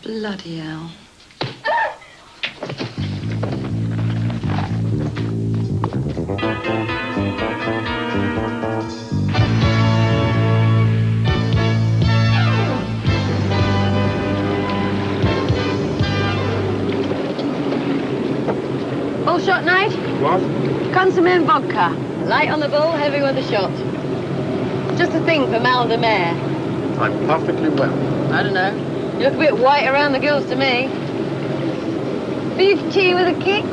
Bloody hell. Bull shot night? What? Consomme and vodka. Light on the bull, heavy with the shot. Just a thing for Mal de Mer. I'm perfectly well. I don't know. You look a bit white around the gills to me. Beef tea with a kick?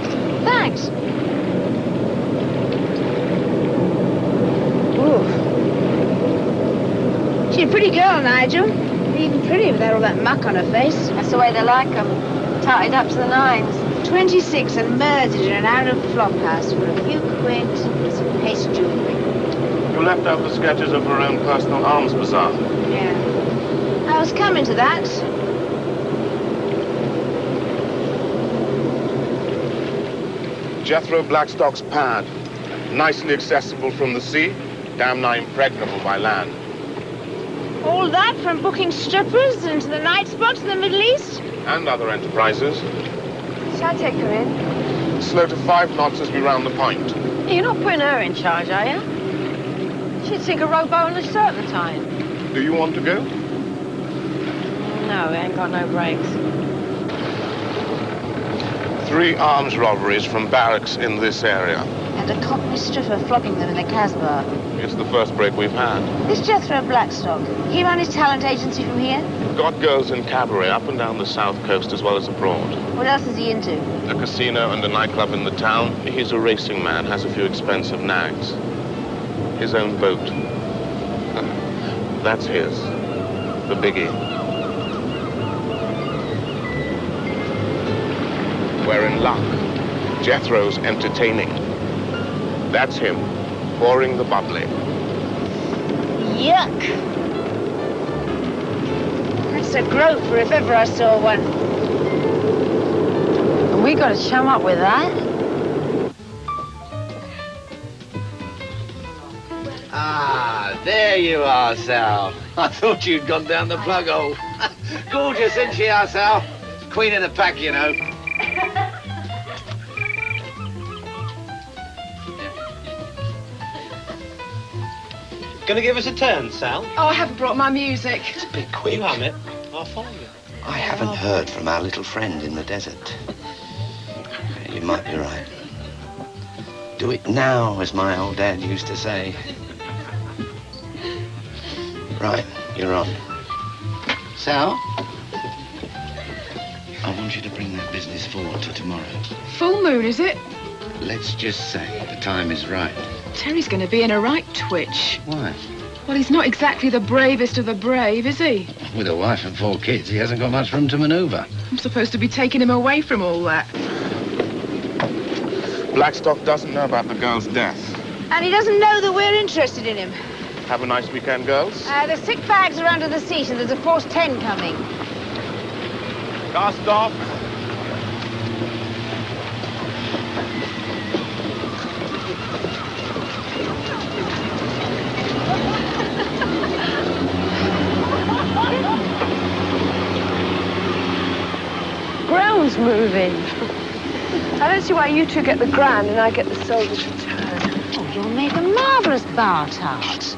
Thanks. Ooh. She's a pretty girl, Nigel. Even pretty without all that muck on her face. That's the way they like 'em. Tied up to the nines. 26 and murdered in an out of flop house for a few quid and some paste jewellery. You left out the sketches of her own personal alms bazaar. Yeah. I was coming to that. Jethro Blackstock's pad. Nicely accessible from the sea, damn nigh impregnable by land. All that from booking strippers into the night spots in the Middle East? And other enterprises. Shall I take her in? Slow to 5 knots as we round the point. You're not putting her in charge, are you? She'd sink a rowboat in a serpentine. Do you want to go? No, we ain't got no brakes. 3 arms robberies from barracks in this area. And a cockney stripper flogging them in the Casbah. It's the first break we've had. This Jethro Blackstock, he run his talent agency from here? Got girls in cabaret up and down the south coast as well as abroad. What else is he into? A casino and a nightclub in the town. He's a racing man, has a few expensive nags. His own boat. That's his. The biggie. We're in luck. Jethro's entertaining. That's him, pouring the bubbly. Yuck! That's a groper if ever I saw one. And we got to chum up with that. Ah, there you are, Sal. I thought you'd gone down the plug hole. Gorgeous, isn't she, our Sal? Queen of the pack, you know. Gonna give us a turn, Sal? Oh, I haven't brought my music. It's a bit quick. You hum it. I'll follow you. I haven't heard from our little friend in the desert. You might be right. Do it now, as my old dad used to say. Right, you're on. Sal, I want you to bring that business forward to tomorrow. Full moon, is it? Let's just say the time is right. Terry's going to be in a right twitch. Why? Well, he's not exactly the bravest of the brave, is he? With a wife and 4 kids, he hasn't got much room to maneuver. I'm supposed to be taking him away from all that. Blackstock doesn't know about the girl's death. And he doesn't know that we're interested in him. Have a nice weekend, girls. The sick bags are under the seat and there's a Force 10 coming. Car stop. Ground's moving. I don't see why you two get the grand and I get the soldier's return. Oh, you'll make a marvellous bar tart.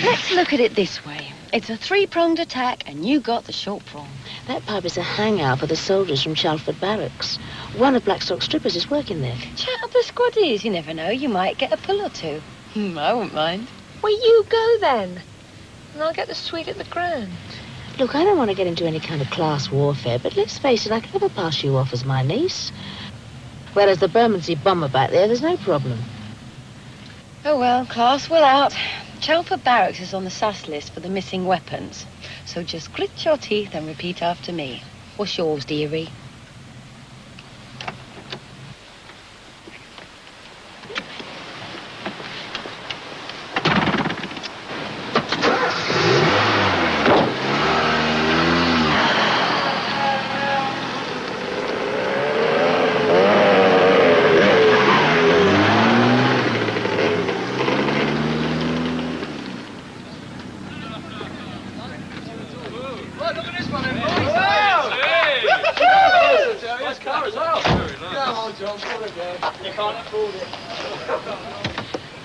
Let's look at it this way. It's a 3-pronged attack, and you got the short prong. That pub is a hangout for the soldiers from Chalford Barracks. One of Blackstock's strippers is working there. Chat up the squaddies. You never know. You might get a pull or two. I won't mind. Well, you go then. And I'll get the suite at the Grand. Look, I don't want to get into any kind of class warfare, but let's face it, I can never pass you off as my niece. Whereas the Bermondsey bomber back there's no problem. Oh, well, class will out. Chalford Barracks is on the SAS list for the missing weapons. So just grit your teeth and repeat after me. What's yours, dearie?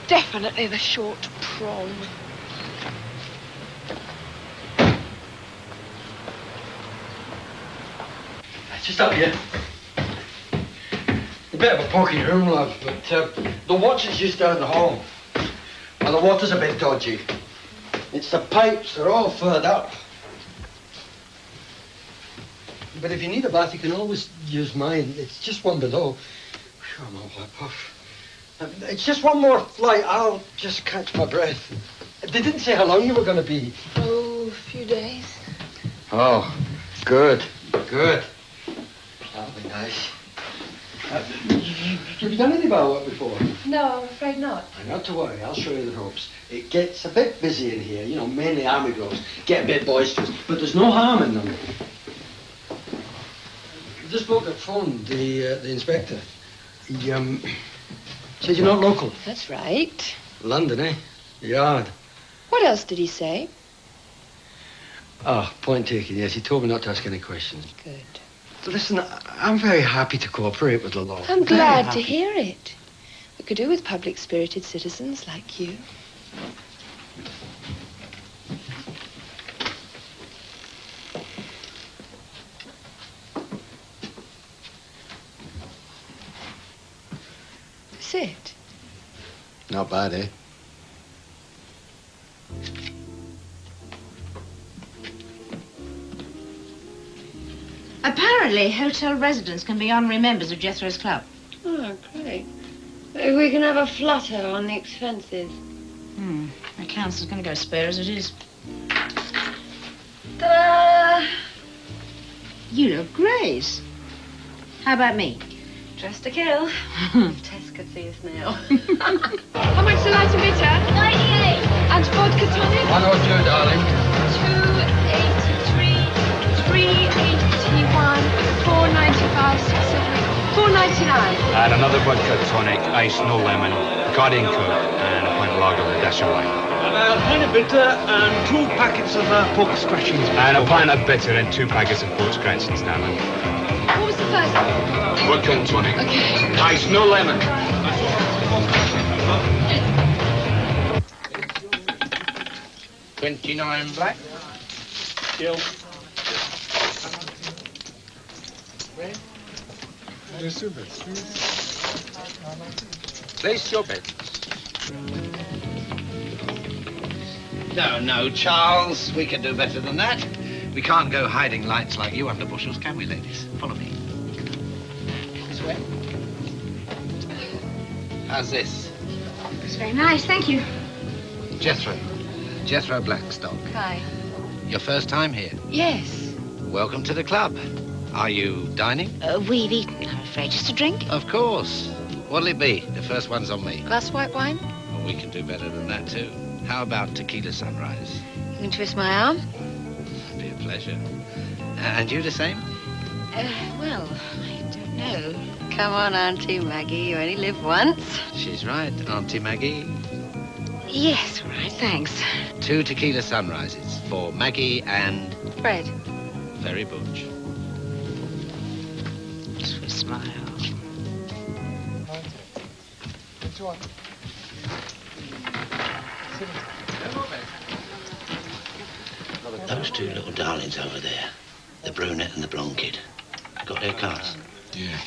Definitely the short prong. Just up here. A bit of a poky room, love, but the watch is just down the hall. Well, the water's a bit dodgy. It's the pipes, they're all furred up. But if you need a bath, you can always use mine. It's just one below. Whew, I'm all wet puff. It's just one more flight. I'll just catch my breath. They didn't say how long you were going to be. Oh, a few days. Oh, good, good. That'll be nice. Have you done any bar work before? No, I'm afraid not. Not to worry, I'll show you the ropes. It gets a bit busy in here, you know, mainly army girls. Get a bit boisterous, but there's no harm in them. This bloke that phoned, the inspector, he, said you're not local. That's right. London, eh? Yard. What else did he say? Oh, point taken, yes. He told me not to ask any questions. Good. Listen, I'm very happy to cooperate with the law. I'm Very glad happy. to hear it. We could do with public-spirited citizens like you. That's it. Not bad, eh? Apparently, hotel residents can be honorary members of Jethro's Club. Oh, great. Maybe we can have a flutter on the expenses. The council's going to go spare as it is. Ta-da! You look great. How about me? Dressed to kill. Tess could see us now. How much the light emitter? 98. And vodka tonic? 102, darling. 283, 381, 495, 678, 499. And another vodka tonic, ice, no lemon, Guardian Coke, and a pint of lager with a dash of wine. And a pint of bitter and 2 packets of pork scratchings. And a pint of bitter and 2 packets of pork scratchings, darling. What was the first one? Vodka and tonic. Okay. Ice, no lemon. 29 black. Deal. Place your bets. No, Charles. We can do better than that. We can't go hiding lights like you under bushels, can we, ladies? Follow me. This way. How's this? It's very nice, thank you. Jethro Blackstock. Hi. Your first time here? Yes. Welcome to the club. Are you dining? We've eaten, I'm afraid. Just a drink? Of course. What'll it be? The first one's on me. Glass white wine? Well, we can do better than that, too. How about tequila sunrise? You can twist my arm? It'd be a pleasure. And you the same? Well, I don't know. Come on, Auntie Maggie. You only live once. She's right, Auntie Maggie. Yes, all right, thanks. 2 tequila sunrises for Maggie and... Fred. Very butch. Sweet smile. Those 2 little darlings over there, the brunette and the blonde kid, got their cars? Yeah.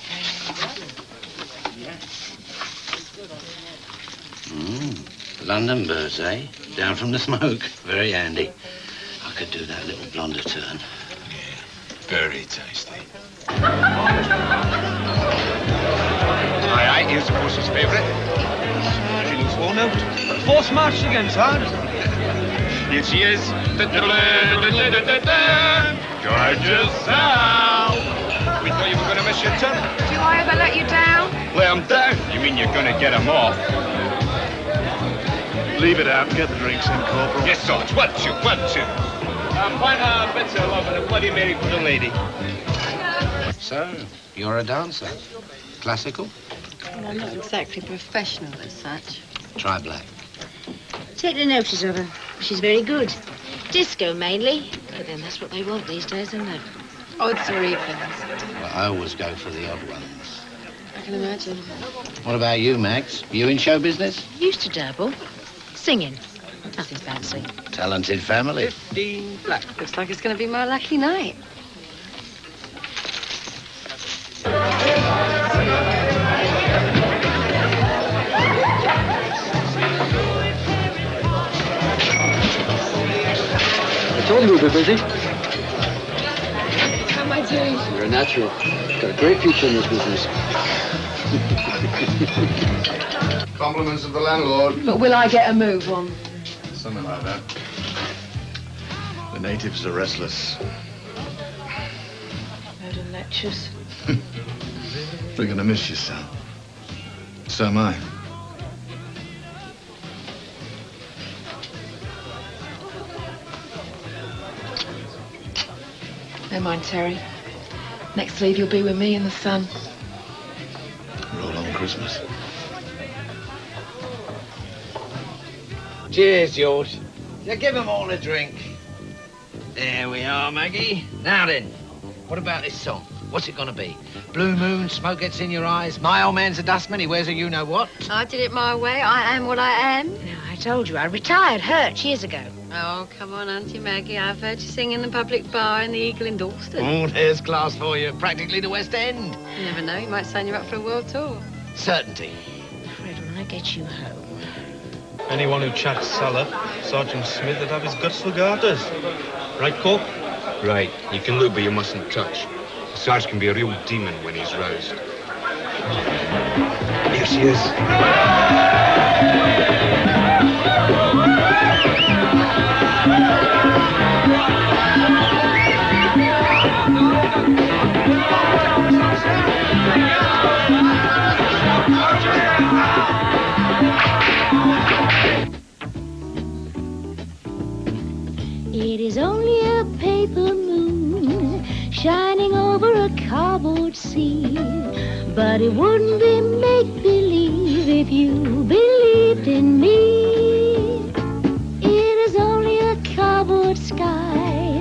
London birds, eh? Down from the smoke. Very handy. I could do that little blonde a turn. Very tasty. Aye, here's the horse's favourite. She looks worn out. Force march again, Sarge. Here she is. George's Sal. We thought you were going to miss your turn. Do I ever let you down? Lay 'em down? You mean you're going to get 'em off? Leave it out. Get the drinks in, Corporal. Yes, Sarge. 1, 2, 1, 2. Find a bit of love and a Bloody Mary for the lady. So, you're a dancer. Classical? Well, I'm not exactly professional as such. Try black. Take the notice of her. She's very good. Disco, mainly. But then that's what they want these days, isn't it? Odds or evens. Well, I always go for the odd ones. I can imagine. What about you, Max? You in show business? Used to dabble. Singing. Nothing fancy. Talented family. 15 black. Looks like it's going to be my lucky night. I told you we'd be busy. How am I doing? You're a natural. Got a great future in this business. Compliments of the landlord. But will I get a move on? Something like that. The natives are restless. Load of lectures. They're going to miss you, Sal. So am I. Never mind, Terry. Next leave, you'll be with me in the sun. Roll on Christmas. Cheers, George. Yeah, give 'em all a drink. There we are, Maggie. Now then, what about this song? What's it gonna be? Blue moon, smoke gets in your eyes. My old man's a dustman, he wears a you-know-what. I did it my way. I am what I am. Now, I told you, I retired hurt years ago. Oh, come on, Auntie Maggie. I've heard you sing in the public bar in the Eagle in Dalston. Oh, there's class for you. Practically the West End. You never know. You might sign you up for a world tour. Certainty. Fred, when I get you home. Anyone who chats Salah, Sergeant Smith, would have his guts for garters. Right, Corp? Right. You can look, but you mustn't touch. Sarge can be a real demon when he's roused. Here she is. It is only a paper moon shining over a cardboard sea, but it wouldn't be make-believe if you believed in me. It is only a cardboard sky.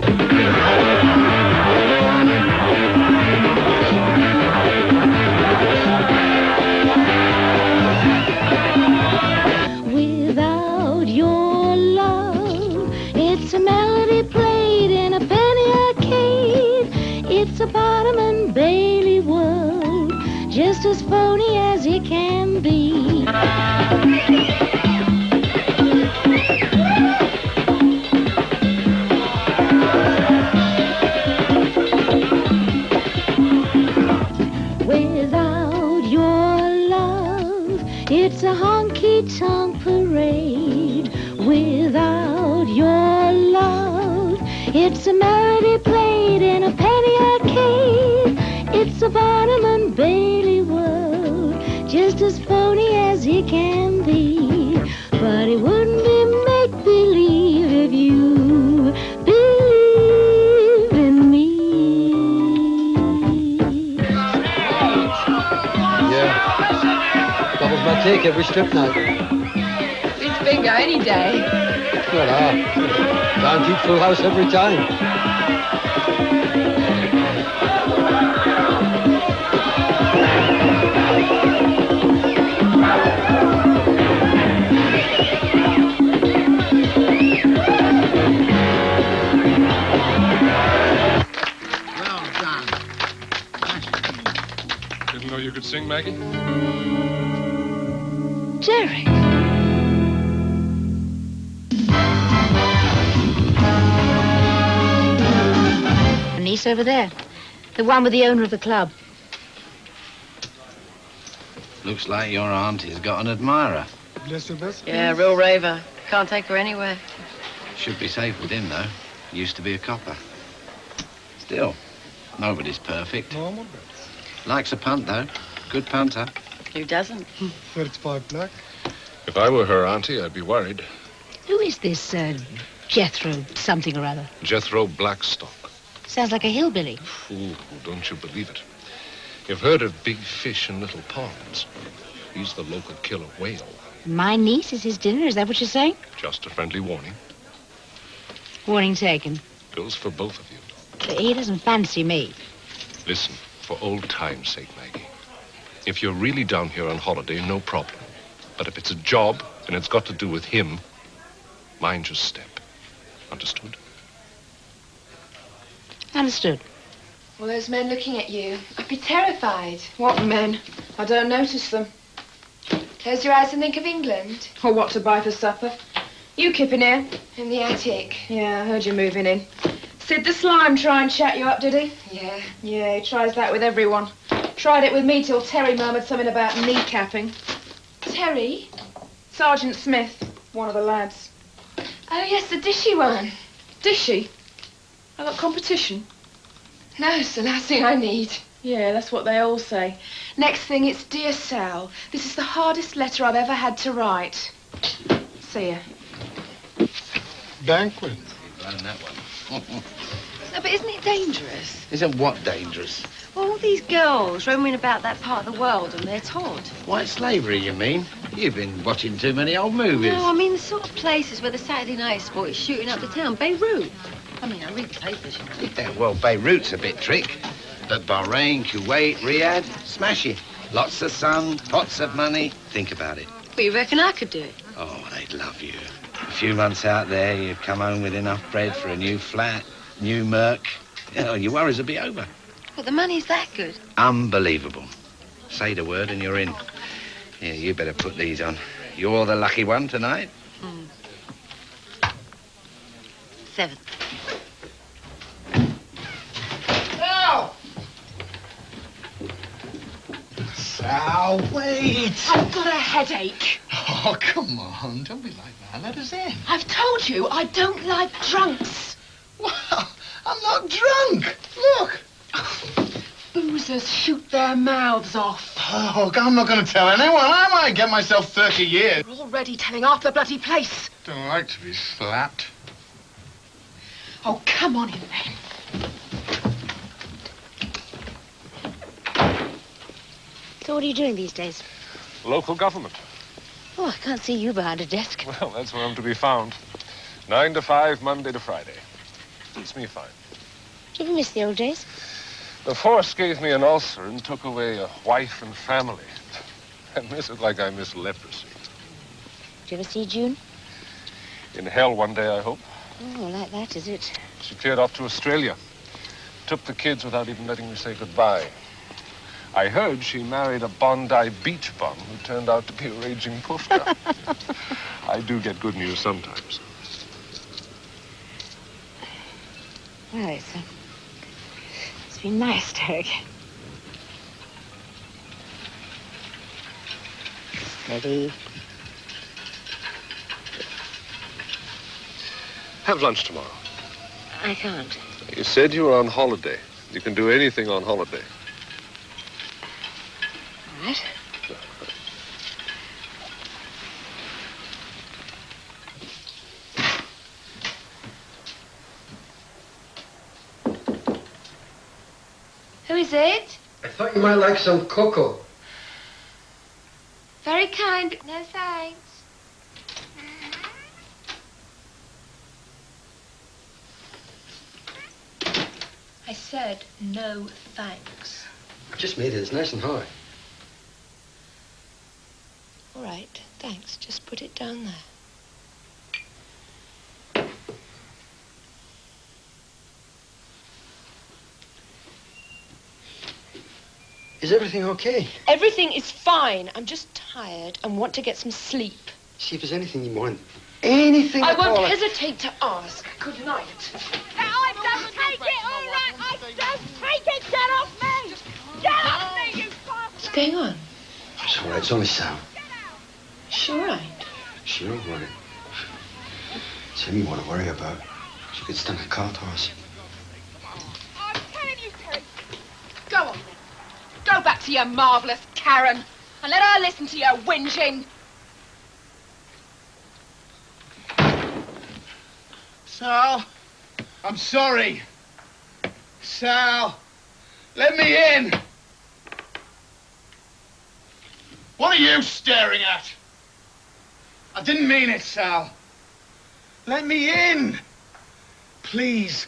Without your love, it's a melody played in a penny arcade. It's a Barnum and Bailey world, just as phony as he can be. Without your love, it's a honky-tonk parade. Without your love, it's a melody played in a penny arcade. It's a Barnum and Bailey world, just as phony as he can be. But it wouldn't be make-believe if you believe in me. Yeah. Doubles my take every strip night. It's bingo any day. Well, guaranteed full house every time. Well done. Didn't know you could sing, Maggie? Jerry. Niece over there. The one with the owner of the club. Looks like your auntie's got an admirer. Bless her best. Yeah, real raver. Can't take her anywhere. Should be safe with him, though. Used to be a copper. Still, nobody's perfect. Normal. Likes a punt, though. Good punter. Who doesn't? 35 black. If I were her auntie, I'd be worried. Who is this, Jethro something or other? Jethro Blackstock. Sounds like a hillbilly. Ooh, don't you believe it. You've heard of big fish in little ponds. He's the local killer whale. My niece is his dinner, is that what you're saying? Just a friendly warning. Warning taken. Goes for both of you. He doesn't fancy me. Listen, for old time's sake, Maggie. If you're really down here on holiday, no problem. But if it's a job and it's got to do with him, mind your step. Understood? Understood. Well, there's men looking at you. I'd be terrified. What men? I don't notice them. Close your eyes and think of England. Or what to buy for supper. You kipping here? In the attic. Yeah, I heard you moving in. Sid the Slime try and chat you up, did he? Yeah. Yeah, he tries that with everyone. Tried it with me till Terry murmured something about kneecapping. Terry? Sergeant Smith, one of the lads. Oh, yes, the dishy one. Dishy? I got competition. No, it's the last thing I need. Yeah, that's what they all say. Next thing, it's Dear Sal. This is the hardest letter I've ever had to write. See ya. Banquet. You've blown that one. No, but isn't it dangerous? Isn't what dangerous? Well, all these girls roaming about that part of the world and they're taught. White slavery, you mean? You've been watching too many old movies. No, I mean the sort of places where the Saturday night sport is shooting up the town. Beirut. I mean, I read the papers, you know. Yeah, well, Beirut's a bit trick. But Bahrain, Kuwait, Riyadh, smash it. Lots of sun, pots of money. Think about it. But you reckon I could do it? Oh, they'd love you. A few months out there, you'd come home with enough bread for a new flat, new Merc. You know, your worries would be over. But the money's that good. Unbelievable. Say the word and you're in. Yeah, you better put these on. You're the lucky one tonight. 7. Sal! Sal, wait! I've got a headache. Oh, come on. Don't be like that. Let us in. I've told you, I don't like drunks. Well, I'm not drunk. Look. Boozers shoot their mouths off. Oh, I'm not going to tell anyone. I might get myself 30 years. You're already telling half the bloody place. Don't like to be slapped. Oh, come on in then. So what are you doing these days? Local government. Oh, I can't see you behind a desk. Well, that's where I'm to be found. 9 to 5, Monday to Friday. Suits me fine. Do you ever miss the old days? The force gave me an ulcer and took away a wife and family. I miss it like I miss leprosy. Do you ever see June? In hell one day, I hope. Oh, like that, is it? She cleared off to Australia. Took the kids without even letting me say goodbye. I heard she married a Bondi beach bum who turned out to be a raging poofter. I do get good news sometimes. Well, it's been nice, Derek. Steady. Have lunch tomorrow. I can't. You said you were on holiday. You can do anything on holiday. All right. Who is it? I thought you might like some cocoa. Very kind, but no thanks. I said no thanks. I just made it. It's nice and hot. All right, thanks. Just put it down there. Is everything okay? Everything is fine. I'm just tired and want to get some sleep. See if there's anything you want. Anything I at all. won't hesitate to ask. Good night. I don't take it, all right? I don't take it! Get off me! Get off me, you bastard! What's going on? It's all right. It's only Sal. Sure, right. Sure, right. It's him you want to worry about. She could stung a cart horse. I'm telling you, Terry. Go on, then. Go back to your marvellous Karen and let her listen to your whinging. Sal, I'm sorry. Sal, let me in. What are you staring at? I didn't mean it, Sal. Let me in. Please.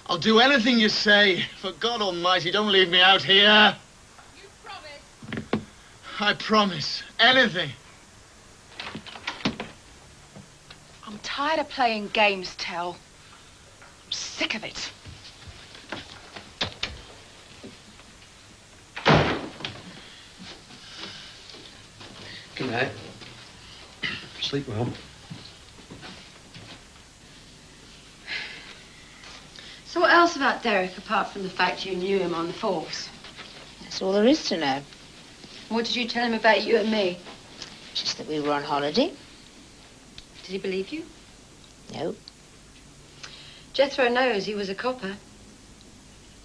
I'll do anything you say. For God Almighty, don't leave me out here. You promise. I promise. Anything. I'm tired of playing games, Tell. I'm sick of it. Good night. Sleep well. So what else about Derek, apart from the fact you knew him on the force? That's all there is to know. What did you tell him about you and me? Just that we were on holiday. Did he believe you? No. Jethro knows he was a copper.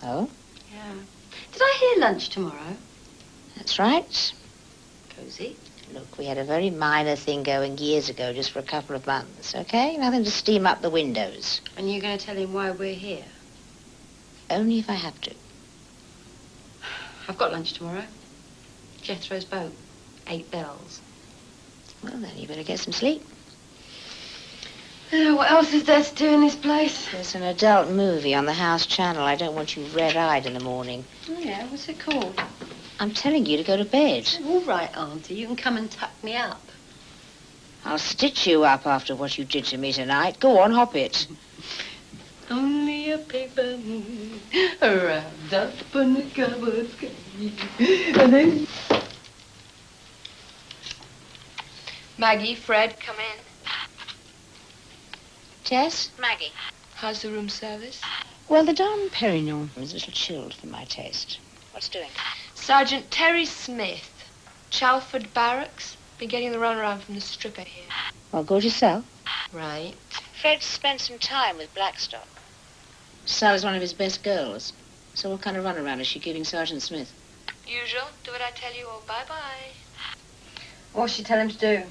Oh? Yeah. Did I hear lunch tomorrow? That's right. Cozy. Look, we had a very minor thing going years ago, just for a couple of months, okay? Nothing to steam up the windows. And you're going to tell him why we're here? Only if I have to. I've got lunch tomorrow. Jethro's boat. 8 bells. Well, then you better get some sleep. What else is there to do in this place? There's an adult movie on the House Channel. I don't want you red-eyed in the morning. Oh, yeah? What's it called? I'm telling you to go to bed. All right, Auntie. You can come and tuck me up. I'll stitch you up after what you did to me tonight. Go on, hop it. Only a paper moon wrapped up in the cupboard. And then... Maggie, Fred, come in. Tess? Maggie. How's the room service? Well, the Dom Perignon is a little chilled for my taste. What's doing? Sergeant Terry Smith, Chalford Barracks. Been getting the runaround from the stripper here. Well, go to Sal. Right. Fred spent some time with Blackstock. Sal is one of his best girls. So what kind of runaround is she giving Sergeant Smith? Usual. Do what I tell you or bye-bye. What's she tell him to do?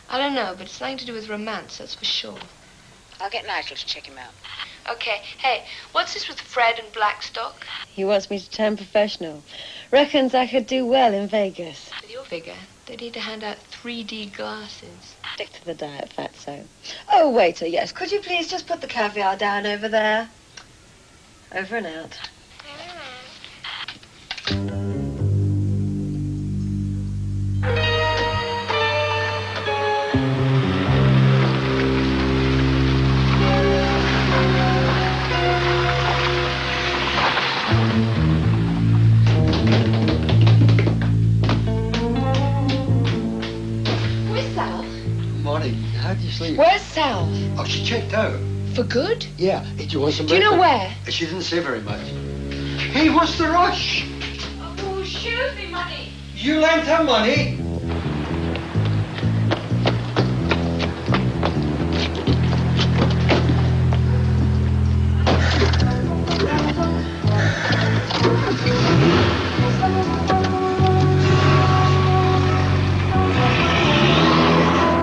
I don't know, but it's nothing to do with romance, that's for sure. I'll get Nigel to check him out. Okay. Hey, what's this with Fred and Blackstock? He wants me to turn professional. Reckons I could do well in Vegas. With your figure, they need to hand out 3D glasses. Stick to the diet, fatso. Oh, waiter, yes. Could you please just put the caviar down over there? Over and out. How do you sleep? Where's Sal? Oh, she checked out. For good? Yeah. Hey, do you want some Do you know breakfast? where? She didn't say very much. Hey, what's the rush? Oh, shoot me money. You lent her money?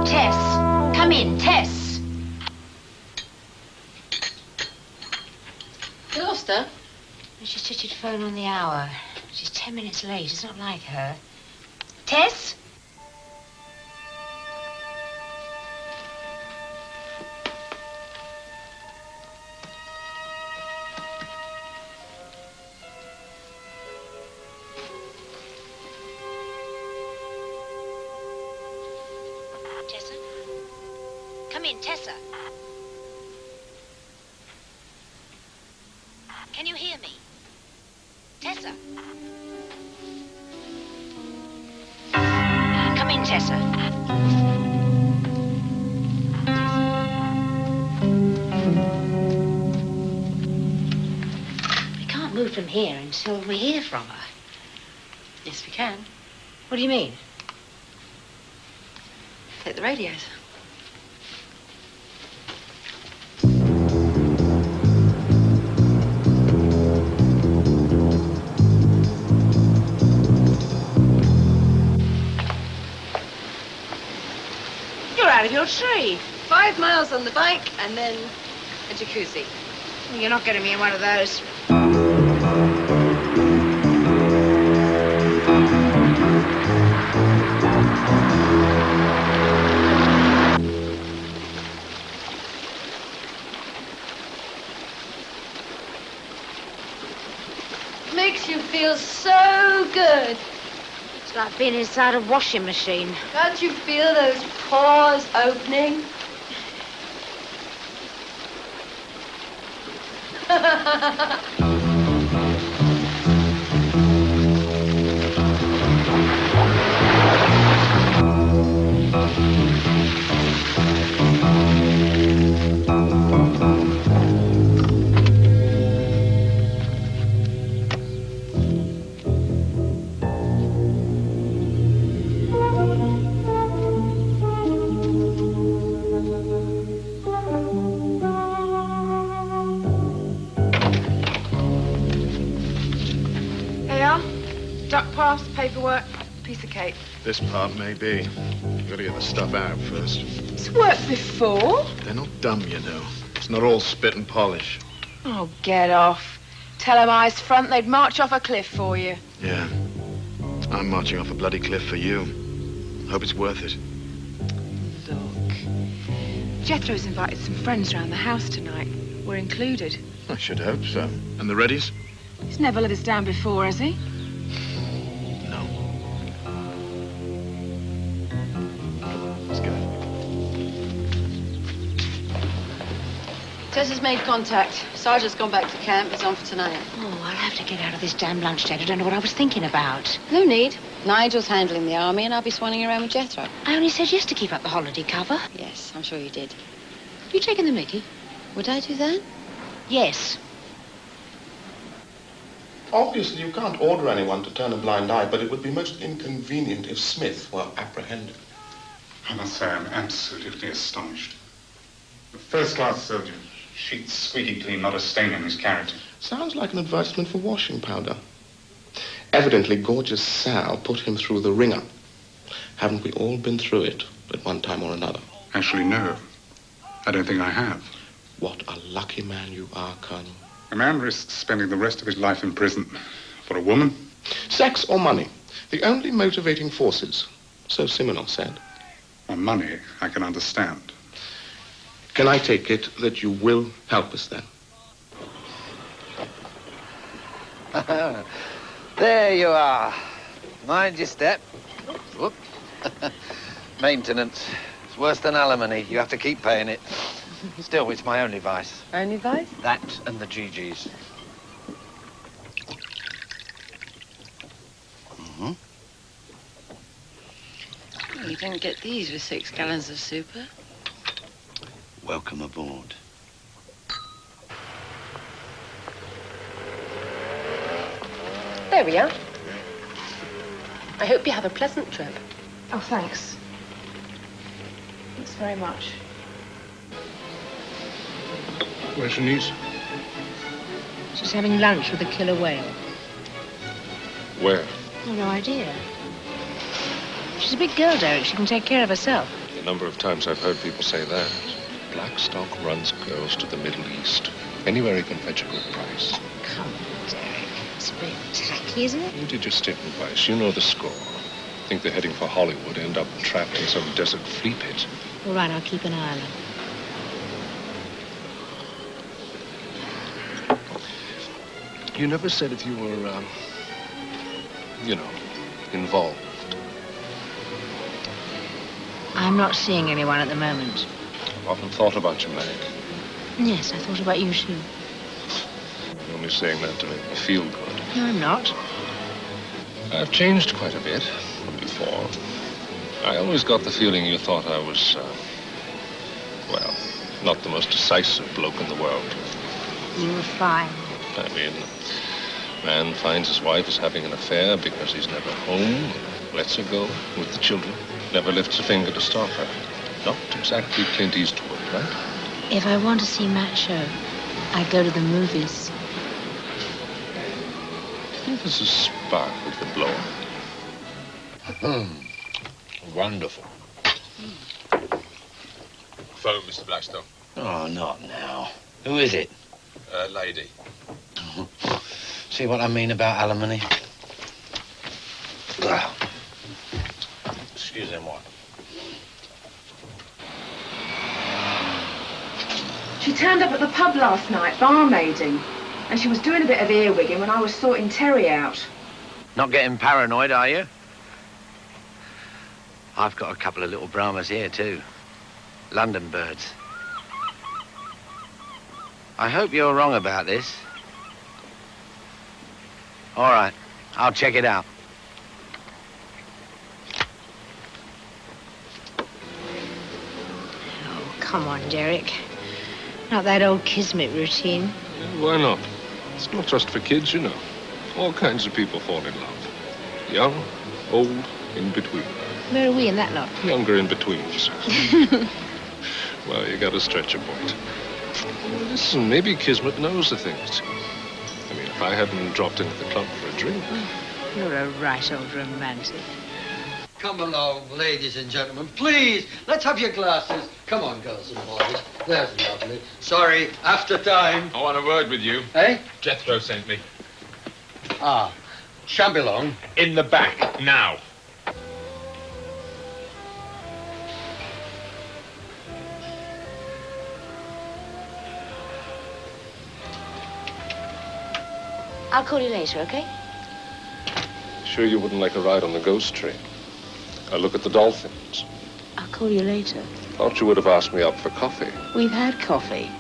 Tess, come in, Tess. You lost her? She said she'd phone on the hour. She's 10 minutes late. It's not like her. Tess? Tessa? Come in, Tessa. Can you hear me? Tessa? Come in, Tessa. We can't move from here until we hear from her. Yes, we can. What do you mean? Take the radios. You're out of your tree. 5 miles on the bike and then a jacuzzi. You're not getting me in one of those. Makes you feel so good. It's like being inside a washing machine. Can't you feel those pores opening? Duck pass, paperwork, piece of cake. This part may be. You've got to get the stuff out first. It's worked before. They're not dumb, you know. It's not all spit and polish. Oh, get off. Tell them eyes front, they'd march off a cliff for you. Yeah. I'm marching off a bloody cliff for you. Hope it's worth it. Look. Jethro's invited some friends round the house tonight. We're included. I should hope so. And the Reddies? He's never let us down before, has he? No. Let's go. Tessa's made contact. Sergeant's gone back to camp. He's on for tonight. Oh, I'll have to get out of this damn lunch date. I don't know what I was thinking about. No need. Nigel's handling the army and I'll be swanning around with Jethro. I only said yes to keep up the holiday cover. Yes, I'm sure you did. You taking the mickey? Would I do that? Yes. Obviously, you can't order anyone to turn a blind eye, but it would be most inconvenient if Smith were apprehended. I must say I'm absolutely astonished. A first-class soldier, sheets squeaky clean, not a stain in his character. Sounds like an advertisement for washing powder. Evidently, gorgeous Sal put him through the ringer. Haven't we all been through it at one time or another? Actually, no. I don't think I have. What a lucky man you are, Colonel. A man risks spending the rest of his life in prison for a woman. Sex or money? The only motivating forces. So Simonov said. On money, I can understand. Can I take it that you will help us then? There you are. Mind your step. Whoop. Maintenance. It's worse than alimony. You have to keep paying it. Still, it's my only vice. Only vice? That and the GGs. Mm-hmm. Well, you don't get these with 6 gallons of super. Welcome aboard. There we are. I hope you have a pleasant trip. Oh, thanks. Thanks very much. Where's your niece? She's having lunch with a killer whale. Where? Oh, no idea. She's a big girl, Derek. She can take care of herself. A number of times I've heard people say that. Blackstock runs girls to the Middle East. Anywhere he can fetch a good price. Come on, Derek. It's a bit tacky, isn't it? You did your stint in Vice. You know the score. Think they're heading for Hollywood, end up trapped in some desert flea pit. All right, I'll keep an eye on her. You never said if you were, you know, involved. I'm not seeing anyone at the moment. I've often thought about you, Meg. Yes, I thought about you too. You're only saying that to make me feel good. No, I'm not. I've changed quite a bit from before. I always got the feeling you thought I was, well, not the most decisive bloke in the world. You were fine. I mean, a man finds his wife is having an affair because he's never home, lets her go with the children, never lifts a finger to stop her. Not exactly Clint Eastwood, right? If I want to see macho, I go to the movies. I think there's a spark we could blow. Wonderful. Phone, Mr. Blackstone. Oh, not now. Who is it? Lady. See what I mean about alimony? Excusez-moi. She turned up at the pub last night, barmaiding. And she was doing a bit of earwigging when I was sorting Terry out. Not getting paranoid, are you? I've got a couple of little Brahmas here, too. London birds. I hope you're wrong about this. All right, I'll check it out. Oh, come on, Derek. Not that old Kismet routine. Yeah, why not? It's not just for kids, you know. All kinds of people fall in love. Young, old, in between. Where are we in that lot? Younger in betweens. Well, you gotta stretch a point. Well, listen, maybe Kismet knows the things. I mean, if I hadn't dropped into the club for a drink. You're a right old romantic. Come along, ladies and gentlemen. Please, let's have your glasses. Come on, girls and boys. There's lovely. Sorry, after time. I want a word with you. Eh? Jethro sent me. Ah, shan't be long. In the back, now. I'll call you later, okay? Sure you wouldn't like a ride on the ghost train? A look at the dolphins? I'll call you later. Thought you would have asked me out for coffee. We've had coffee.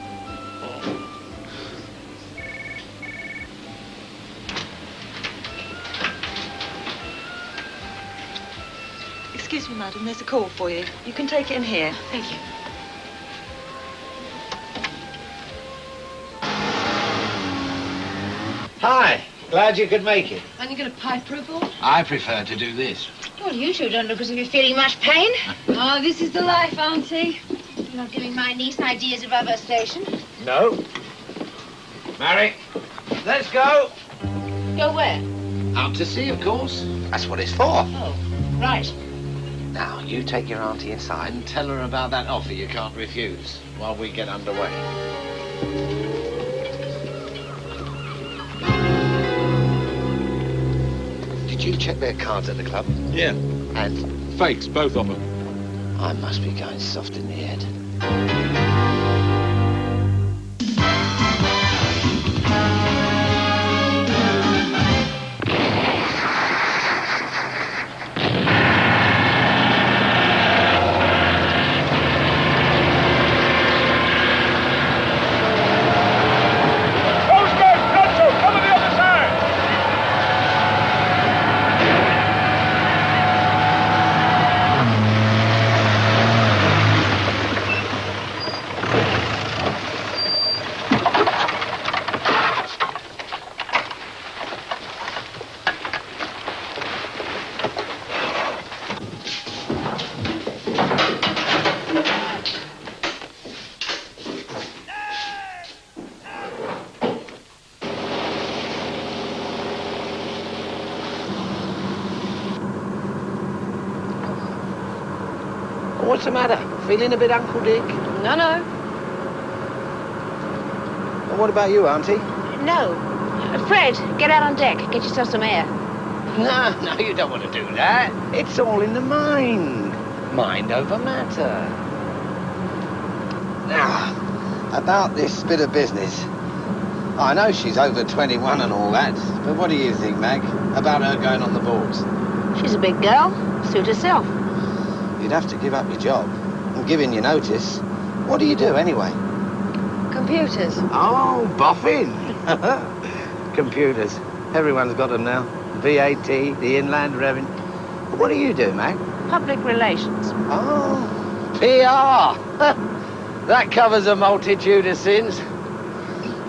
Excuse me, madam, there's a call for you. You can take it in here. Thank you. Hi, glad you could make it. Aren't you going to pipe her aboard? I prefer to do this. Well, you two don't look as if you're feeling much pain. Oh, this is the life, Auntie. You're not giving my niece ideas above her station. No. Mary, let's go. Go where? Out to sea, of course. That's what it's for. Oh, right. Now, you take your auntie inside and tell her about that offer you can't refuse while we get underway. Did you check their cards at the club? Yeah. And? Fakes, both of them. I must be going soft in the head. What's the matter? Feeling a bit Uncle Dick? No, no. And what about you, Auntie? No. Fred, get out on deck. Get yourself some air. No, no, you don't want to do that. It's all in the mind. Mind over matter. Now, about this bit of business. I know she's over 21 and all that, but what do you think, Mag, about her going on the boards? She's a big girl. Suit herself. You'd have to give up your job and give in your notice. What do you do, anyway? Computers. Oh, boffin. Computers. Everyone's got them now. VAT, the Inland Revenue. What do you do, Mag? Public relations. Oh, PR. That covers a multitude of sins.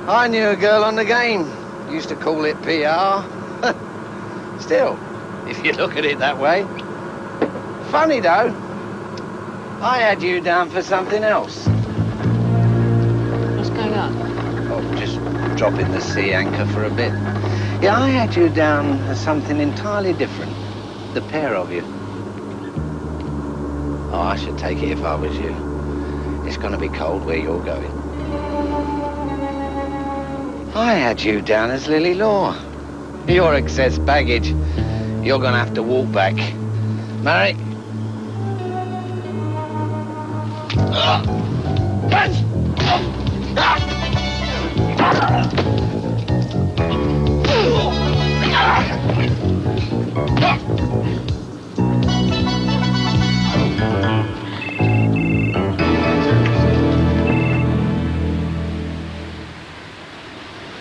I knew a girl on the game. Used to call it PR. Still, if you look at it that way. Funny, though. I had you down for something else. What's going on? Oh, just dropping the sea anchor for a bit. Yeah, I had you down as something entirely different. The pair of you. Oh, I should take it if I was you. It's going to be cold where you're going. I had you down as Lily Law. Your excess baggage. You're going to have to walk back. Mary?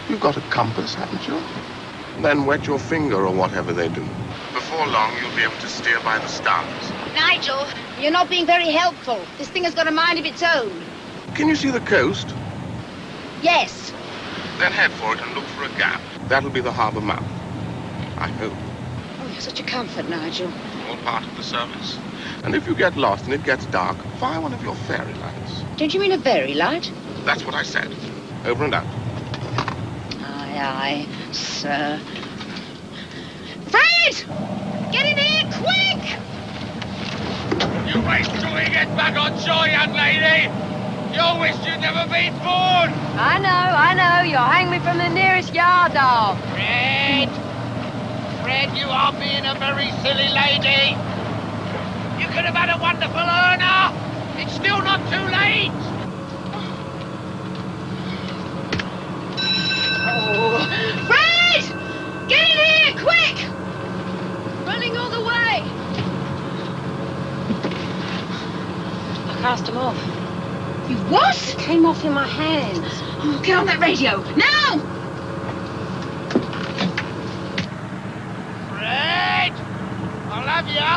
You've got a compass, haven't you? Then wet your finger or whatever they do. Before long, you'll be able to steer by the stars. Nigel, you're not being very helpful. This thing has got a mind of its own. Can you see the coast? Yes. Then head for it and look for a gap. That'll be the harbour mouth. I hope. Oh, you're such a comfort, Nigel. All part of the service. And if you get lost and it gets dark, fire one of your fairy lights. Don't you mean a very light? That's what I said. Over and out. Aye, aye, sir. Fred! Get in here, quick! You wait till we get back on shore, young lady. You wish you'd never been born. I know. You'll hang me from the nearest yard dog. Fred! Fred, you are being a very silly lady. You could have had a wonderful earner. It's still not too late. Oh. Fred! Get in here, quick! Running all the way. I cast him off. You what? It came off in my hands. Oh, get on that radio, now! Fred! I love you.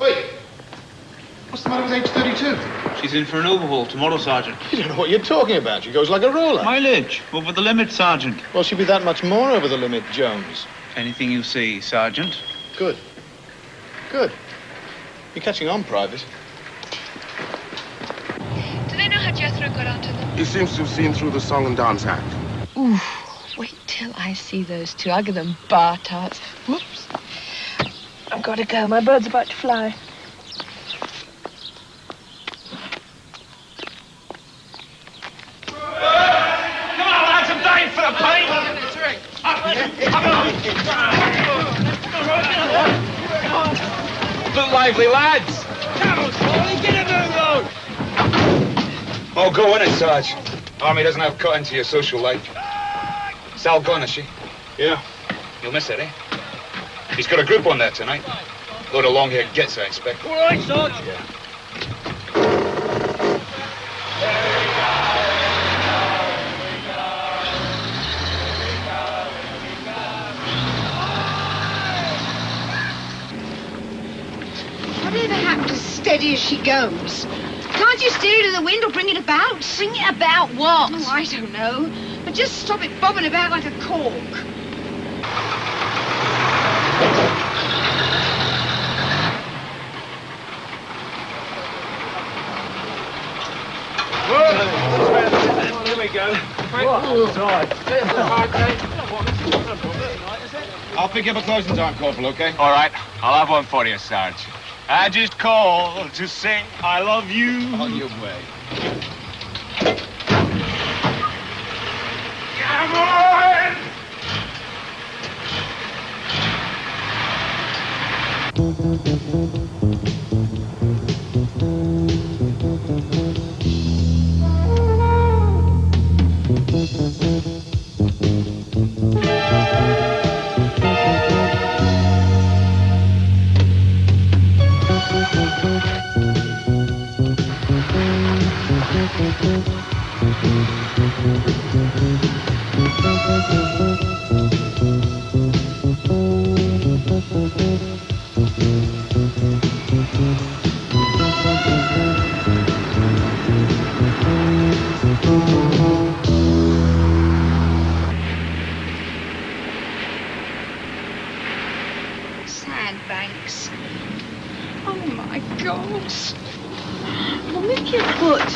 Wait. What's the matter with H32? She's in for an overhaul tomorrow, Sergeant. You don't know what you're talking about. She goes like a roller. Mileage, over the limit, Sergeant. Well, she'll be that much more over the limit, Jones. Anything you see, Sergeant. Good. Good. You're catching on, Private. Do they know how Jethro got onto them? He seems to have seen through the song and dance act. Ooh, wait till I see those two. I'll give them bar tarts. Whoops. I've got to go. My bird's about to fly. Come on, lads, I'm dying for a pint. Look lively, lads. Come on, Charlie, get a move on. Oh, go in it, Sarge. Army doesn't have cut into your social life. Sal gone, is she? Yeah. You'll miss it, eh? He's got a group on there tonight. Load of long-haired gits, I expect. All right, Sarge. Whatever happened to steady as she goes? Can't you steer it to the wind or bring it about? Bring it about what? Oh, I don't know. But just stop it bobbing about like a cork. Here we go. What? Right. I'll pick you up a closing time, Corporal, okay? All right, I'll have one for you, Sarge. I just called to sing I love you. On your way. Come on! Sandbanks. Oh my God. I'll nick your foot.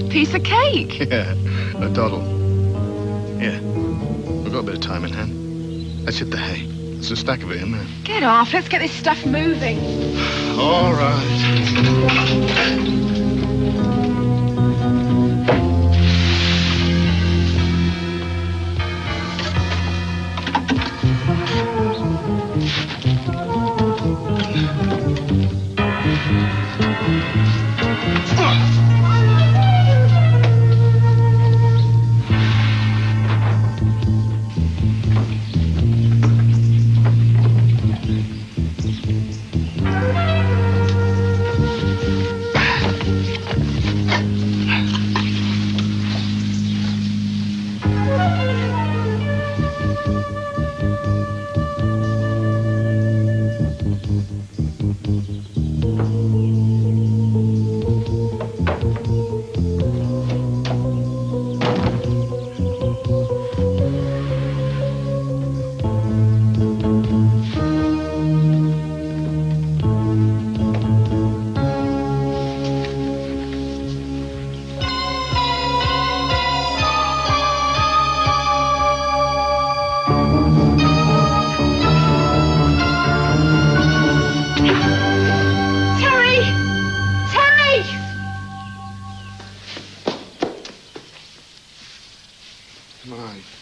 Piece of cake. Yeah, a doddle. Yeah, we've got a bit of time in hand. Let's hit the hay. There's a stack of it in there. Get off. Let's get this stuff moving. All right.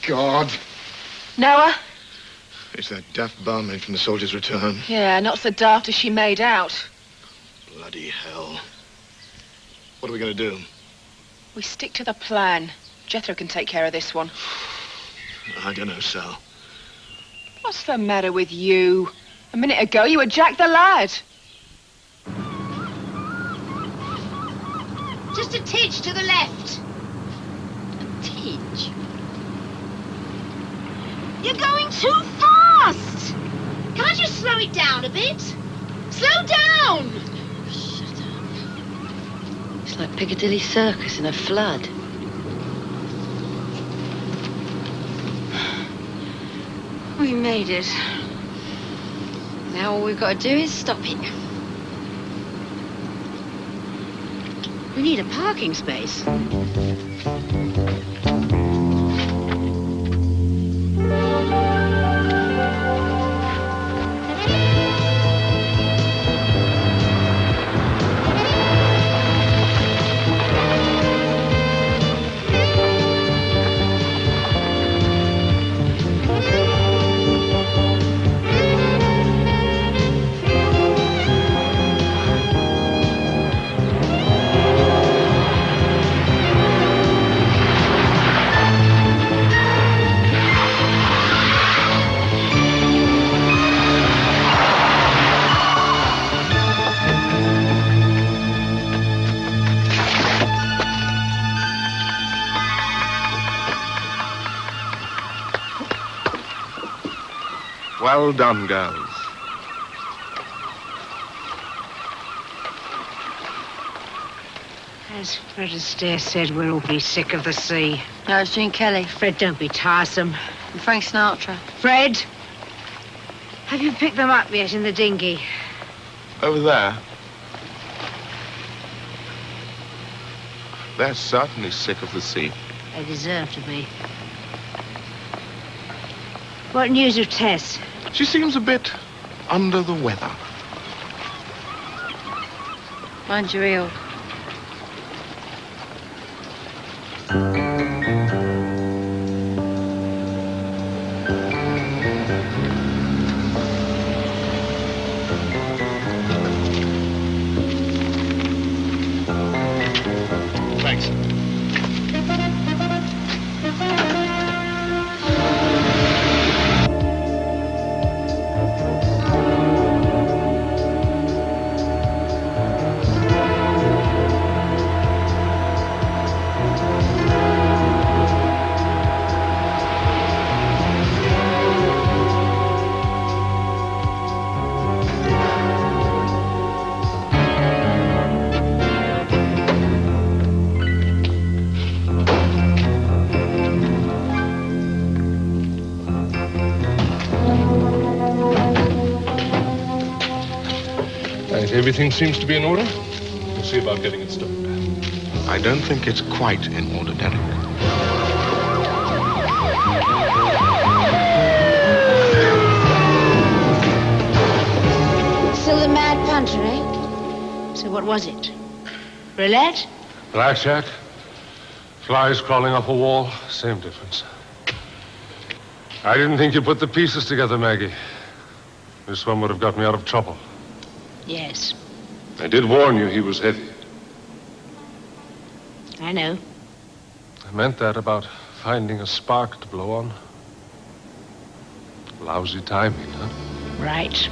God. Noah? It's that daft barmaid from the Soldier's Return. Yeah, not so daft as she made out. Bloody hell. What are we going to do? We stick to the plan. Jethro can take care of this one. I don't know, Sal. What's the matter with you? A minute ago, you were Jack the Lad. Just a titch to the left. A titch? You're going too fast! Can't you slow it down a bit? Slow down! Shut up. It's like Piccadilly Circus in a flood. We made it. Now all we've got to do is stop it. We need a parking space. Well done, girls. As Fred Astaire said, we're awfully sick of the sea. No, it's Jean Kelly. Fred, don't be tiresome. And Frank Sinatra. Fred, have you picked them up yet in the dinghy? Over there. They're certainly sick of the sea. They deserve to be. What news of Tess? She seems a bit under the weather. Mind your eel. Thanks. Everything seems to be in order. We'll see about getting it stowed. I don't think it's quite in order, Derek. Still the Mad Punter, eh? So what was it? Roulette? Blackjack. Flies crawling up a wall. Same difference. I didn't think you put the pieces together, Maggie. This one would have got me out of trouble. Yes, I did warn you he was heavy. I know. I meant that about finding a spark to blow on. Lousy timing, huh? Right.